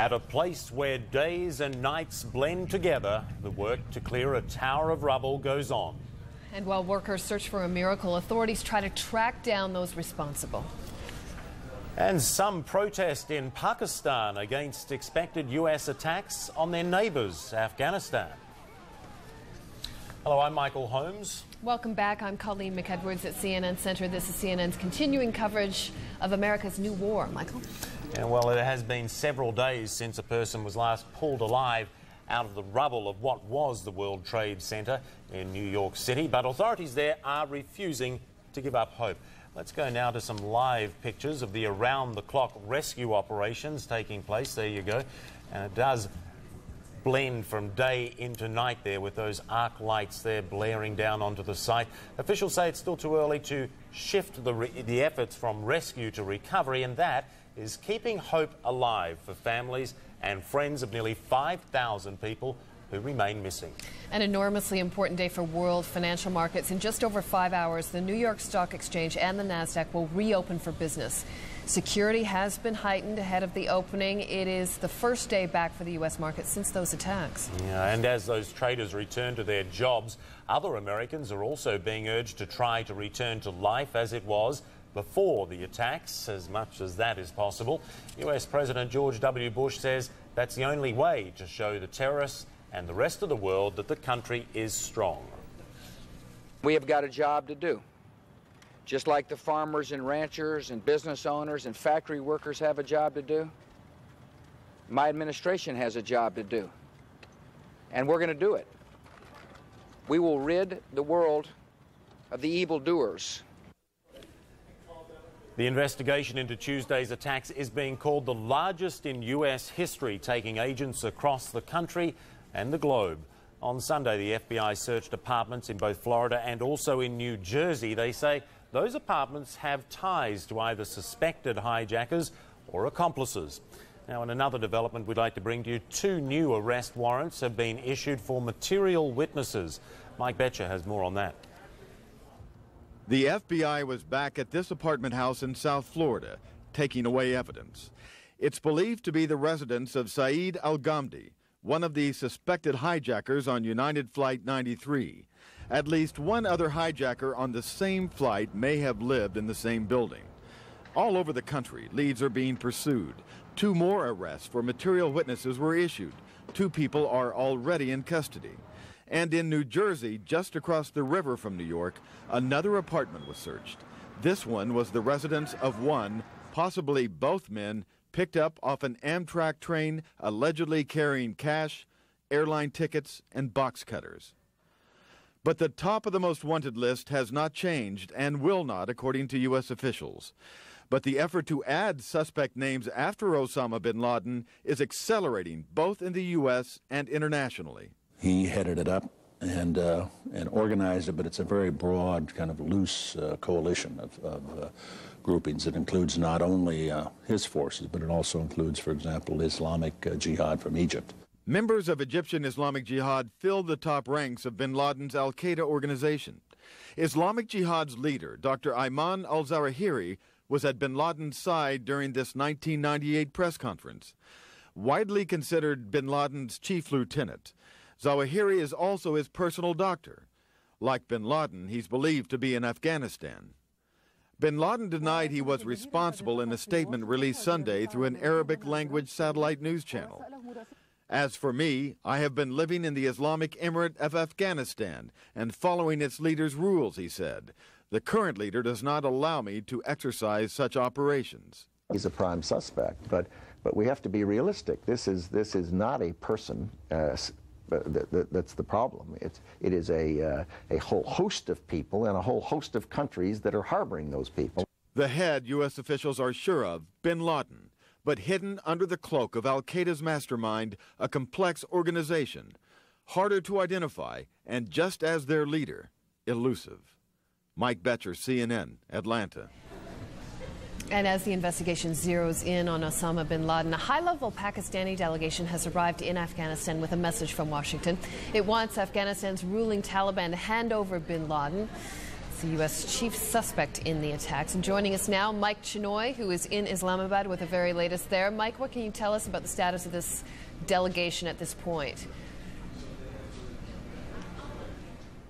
At a place where days and nights blend together, the work to clear a tower of rubble goes on. And while workers search for a miracle, authorities try to track down those responsible. And some protest in Pakistan against expected US attacks on their neighbours, Afghanistan. Hello, I'm Michael Holmes. Welcome back. I'm Colleen McEdwards at CNN Center. This is CNN's continuing coverage of America's new war. Michael? Yeah, well, it has been several days since a person was last pulled alive out of the rubble of what was the World Trade Center in New York City, but authorities there are refusing to give up hope. Let's go now to some live pictures of the around-the-clock rescue operations taking place. There you go. And it does blend from day into night there with those arc lights there blaring down onto the site. Officials say it's still too early to shift the efforts from rescue to recovery, and that is keeping hope alive for families and friends of nearly 5,000 people who remain missing. An enormously important day for world financial markets. In just over 5 hours, the New York Stock Exchange and the Nasdaq will reopen for business. Security has been heightened ahead of the opening. It is the first day back for the U.S. market since those attacks. Yeah, and as those traders return to their jobs, other Americans are also being urged to try to return to life as it was before the attacks, as much as that is possible. US President George W. Bush says that's the only way to show the terrorists and the rest of the world that the country is strong. We have got a job to do. Just like the farmers and ranchers and business owners and factory workers have a job to do, my administration has a job to do. And we're going to do it. We will rid the world of the evildoers. The investigation into Tuesday's attacks is being called the largest in US history, taking agents across the country and the globe. On Sunday, the FBI searched apartments in both Florida and also in New Jersey. They say those apartments have ties to either suspected hijackers or accomplices. Now, in another development we'd like to bring to you, 2 new arrest warrants have been issued for material witnesses. Mike Betcher has more on that. The FBI was back at this apartment house in South Florida, taking away evidence. It's believed to be the residence of Saeed Al-Ghamdi, one of the suspected hijackers on United Flight 93. At least one other hijacker on the same flight may have lived in the same building. All over the country, leads are being pursued. 2 more arrests for material witnesses were issued. 2 people are already in custody. And in New Jersey, just across the river from New York, another apartment was searched. This one was the residence of one, possibly both men, picked up off an Amtrak train allegedly carrying cash, airline tickets, and box cutters. But the top of the most wanted list has not changed and will not, according to U.S. officials. But the effort to add suspect names after Osama bin Laden is accelerating both in the U.S. and internationally. He headed it up and organized it, but it's a very broad, kind of loose coalition of groupings. It includes not only his forces, but it also includes, for example, Islamic Jihad from Egypt. Members of Egyptian Islamic Jihad filled the top ranks of bin Laden's al-Qaeda organization. Islamic Jihad's leader, Dr. Ayman al-Zawahiri, was at bin Laden's side during this 1998 press conference. Widely considered bin Laden's chief lieutenant, Zawahiri is also his personal doctor. Like bin Laden, he's believed to be in Afghanistan. Bin Laden denied he was responsible in a statement released Sunday through an Arabic-language satellite news channel. As for me, I have been living in the Islamic Emirate of Afghanistan and following its leader's rules, he said. The current leader does not allow me to exercise such operations. He's a prime suspect, but we have to be realistic. This is not a person. That's the problem. It is a whole host of people and a whole host of countries that are harboring those people. The head U.S. officials are sure of, bin Laden, but hidden under the cloak of al-Qaeda's mastermind, a complex organization, harder to identify, and just as their leader, elusive. Mike Betcher, CNN, Atlanta. And as the investigation zeroes in on Osama bin Laden, a high-level Pakistani delegation has arrived in Afghanistan with a message from Washington. It wants Afghanistan's ruling Taliban to hand over bin Laden. the U.S. chief suspect in the attacks. And joining us now, Mike Chinoy, who is in Islamabad with the very latest there. Mike, what can you tell us about the status of this delegation at this point?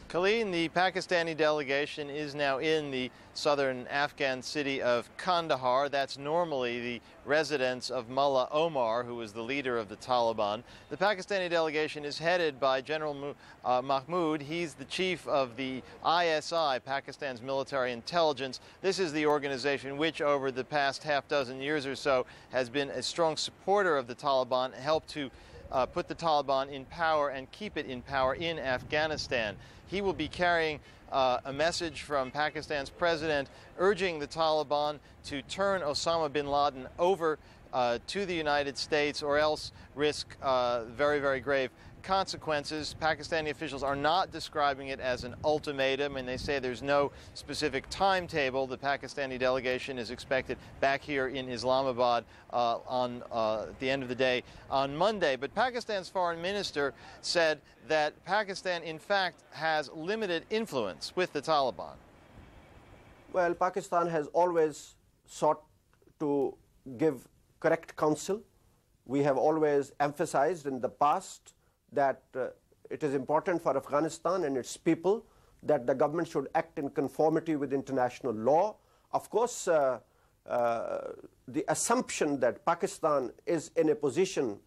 Colleen, the Pakistani delegation is now in the southern Afghan city of Kandahar. That's normally the residence of Mullah Omar, who is the leader of the Taliban. The Pakistani delegation is headed by General Mahmoud. He's the chief of the ISI, Pakistan's military intelligence. This is the organization which, over the past half dozen years or so, has been a strong supporter of the Taliban, helped to put the Taliban in power and keep it in power in Afghanistan. He will be carrying a message from Pakistan's president urging the Taliban to turn Osama bin Laden over to the United States or else risk very, very grave consequences. Pakistani officials are not describing it as an ultimatum, and they say there's no specific timetable. The Pakistani delegation is expected back here in Islamabad at the end of the day on Monday. But Pakistan's foreign minister said that Pakistan, in fact, has limited influence with the Taliban. Well, Pakistan has always sought to give correct counsel. We have always emphasized in the past that it is important for Afghanistan and its people that the government should act in conformity with international law. Of course, the assumption that Pakistan is in a position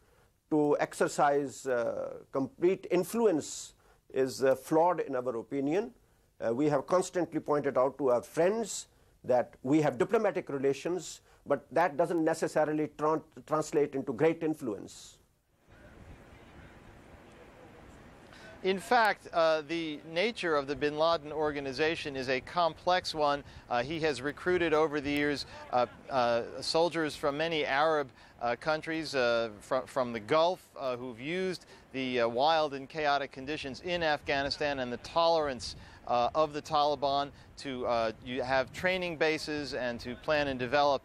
to exercise complete influence is flawed in our opinion. We have constantly pointed out to our friends that we have diplomatic relations, but that doesn't necessarily translate into great influence. In fact, the nature of the bin Laden organization is a complex one. He has recruited over the years soldiers from many Arab countries, from the Gulf, who've used the wild and chaotic conditions in Afghanistan and the tolerance of the Taliban to have training bases and to plan and develop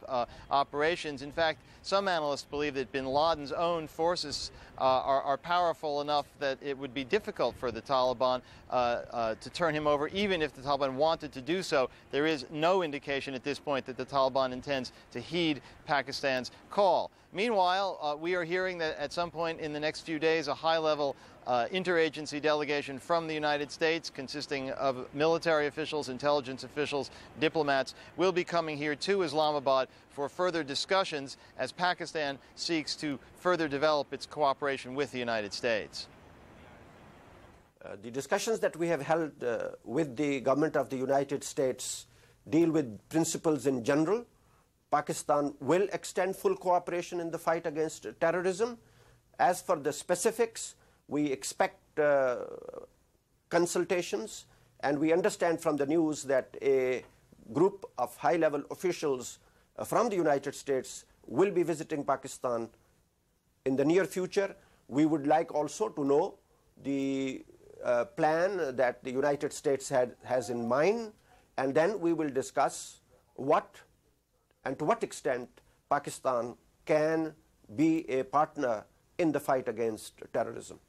operations. In fact, some analysts believe that bin Laden's own forces are powerful enough that it would be difficult for the Taliban to turn him over, even if the Taliban wanted to do so. There is no indication at this point that the Taliban intends to heed Pakistan's call. Meanwhile, we are hearing that at some point in the next few days, a high-level interagency delegation from the United States, consisting of military officials, intelligence officials, diplomats, will be coming here to Islamabad for further discussions as Pakistan seeks to further develop its cooperation with the United States. The discussions that we have held with the government of the United States deal with principles in general. Pakistan will extend full cooperation in the fight against terrorism. As for the specifics, we expect consultations, and we understand from the news that a group of high-level officials from the United States will be visiting Pakistan in the near future. We would like also to know the plan that the United States has in mind, and then we will discuss what and to what extent Pakistan can be a partner in the fight against terrorism.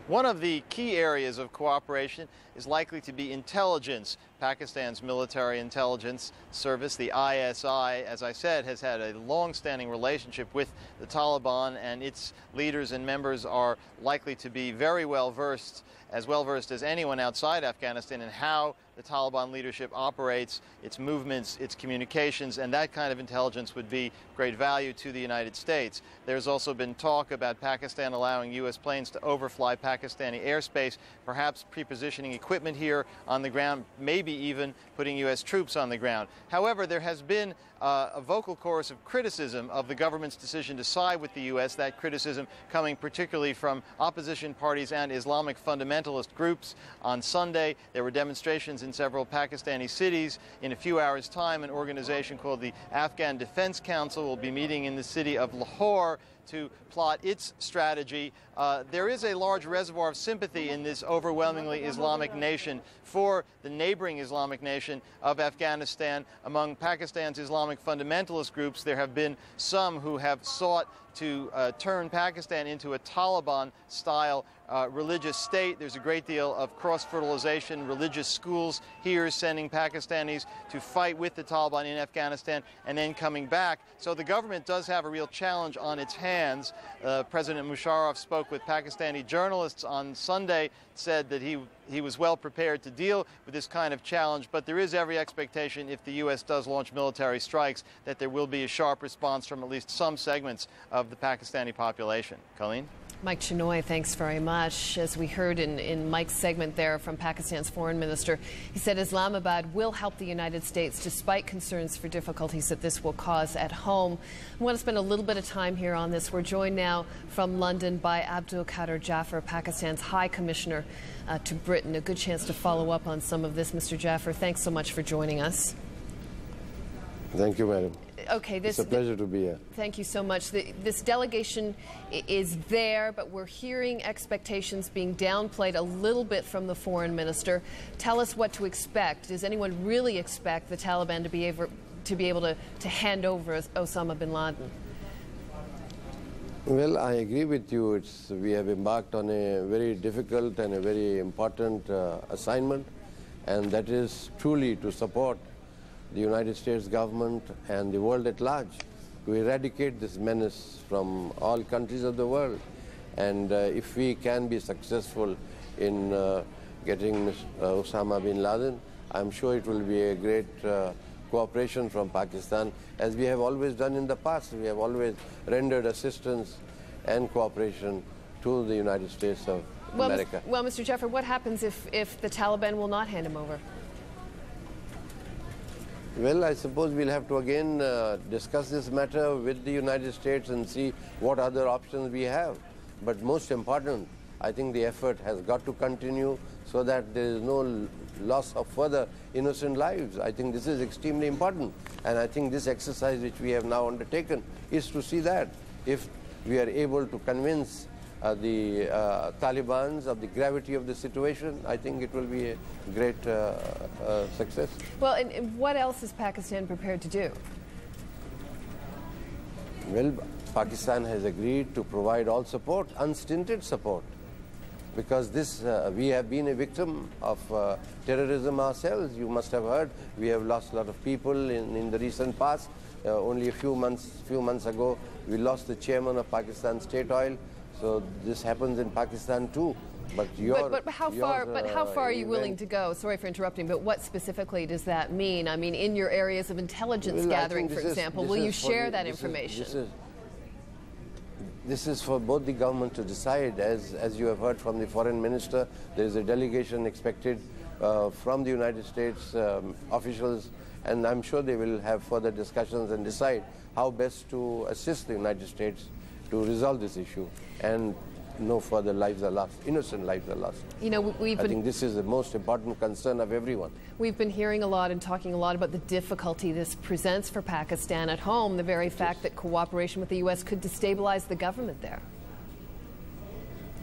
One of the key areas of cooperation is likely to be intelligence. Pakistan's military intelligence service, the ISI, as I said, has had a long-standing relationship with the Taliban, and its leaders and members are likely to be very well-versed as anyone outside Afghanistan in how the Taliban leadership operates, its movements, its communications, and that kind of intelligence would be great value to the United States. There's also been talk about Pakistan allowing U.S. planes to overfly Pakistani airspace, perhaps prepositioning equipment here on the ground, maybe even putting U.S. troops on the ground. However, there has been a vocal chorus of criticism of the government's decision to side with the U.S., that criticism coming particularly from opposition parties and Islamic fundamentalist groups. On Sunday, there were demonstrations in several Pakistani cities. In a few hours' time, an organization called the Afghan Defense Council will be meeting in the city of Lahore to plot its strategy. There is a large reservoir of sympathy in this overwhelmingly Islamic nation for the neighboring Islamic nation of Afghanistan. Among Pakistan's Islamic fundamentalist groups, there have been some who have sought to turn Pakistan into a Taliban-style religious state. There's a great deal of cross-fertilization, religious schools here sending Pakistanis to fight with the Taliban in Afghanistan and then coming back. So the government does have a real challenge on its hands. President Musharraf spoke with Pakistani journalists on Sunday, said that he was well prepared to deal with this kind of challenge, but there is every expectation if the U.S. does launch military strikes that there will be a sharp response from at least some segments of the Pakistani population. Colleen? Mike Shenoy, thanks very much. As we heard in Mike's segment there from Pakistan's foreign minister, he said Islamabad will help the United States despite concerns for difficulties that this will cause at home. I want to spend a little bit of time here on this. We're joined now from London by Abdul Qadir Jaffer, Pakistan's High Commissioner to Britain. A good chance to follow up on some of this. Mr. Jaffer, thanks so much for joining us. Thank you, madam. Okay, it's a pleasure to be here. Thank you so much. This delegation is there, but we're hearing expectations being downplayed a little bit from the foreign minister. Tell us what to expect. Does anyone really expect the Taliban to be able to hand over Osama bin Laden? Well, I agree with you. We have embarked on a very difficult and a very important assignment, and that is truly to support the United States government and the world at large to eradicate this menace from all countries of the world. And if we can be successful in getting Osama bin Laden, I'm sure it will be a great cooperation from Pakistan, as we have always done in the past. We have always rendered assistance and cooperation to the United States of America. Well, Mr. Jaffer, what happens if the Taliban will not hand him over? Well, I suppose we'll have to again discuss this matter with the United States and see what other options we have. But most important, I think the effort has got to continue so that there is no loss of further innocent lives. I think this is extremely important. And I think this exercise which we have now undertaken is to see that if we are able to convince the Taliban of the gravity of the situation, I think it will be a great success. Well, and what else is Pakistan prepared to do? Well, Pakistan has agreed to provide all support, unstinted support, because we have been a victim of terrorism ourselves. You must have heard we have lost a lot of people in the recent past. Only a few months ago, we lost the chairman of Pakistan State Oil. So this happens in Pakistan too. But how far are you willing to go? Sorry for interrupting, but what specifically does that mean? I mean, in your areas of intelligence gathering, for example, will you share that information? This is for both the government to decide. As you have heard from the foreign minister, there is a delegation expected from the United States officials, and I'm sure they will have further discussions and decide how best to assist the United States to resolve this issue, and no further lives are lost, innocent lives are lost. You know, I think this is the most important concern of everyone. We've been hearing a lot and talking a lot about the difficulty this presents for Pakistan at home, the very fact that cooperation with the U.S. could destabilize the government there.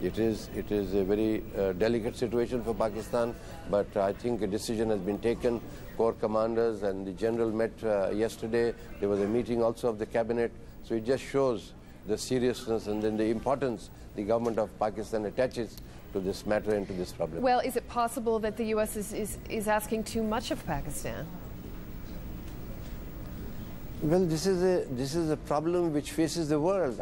It is a very delicate situation for Pakistan, but I think a decision has been taken. Corps commanders and the general met yesterday. There was a meeting also of the cabinet, so it just shows the seriousness and then the importance the government of Pakistan attaches to this matter and to this problem. Well, is it possible that the U.S. is asking too much of Pakistan? Well, this is a problem which faces the world.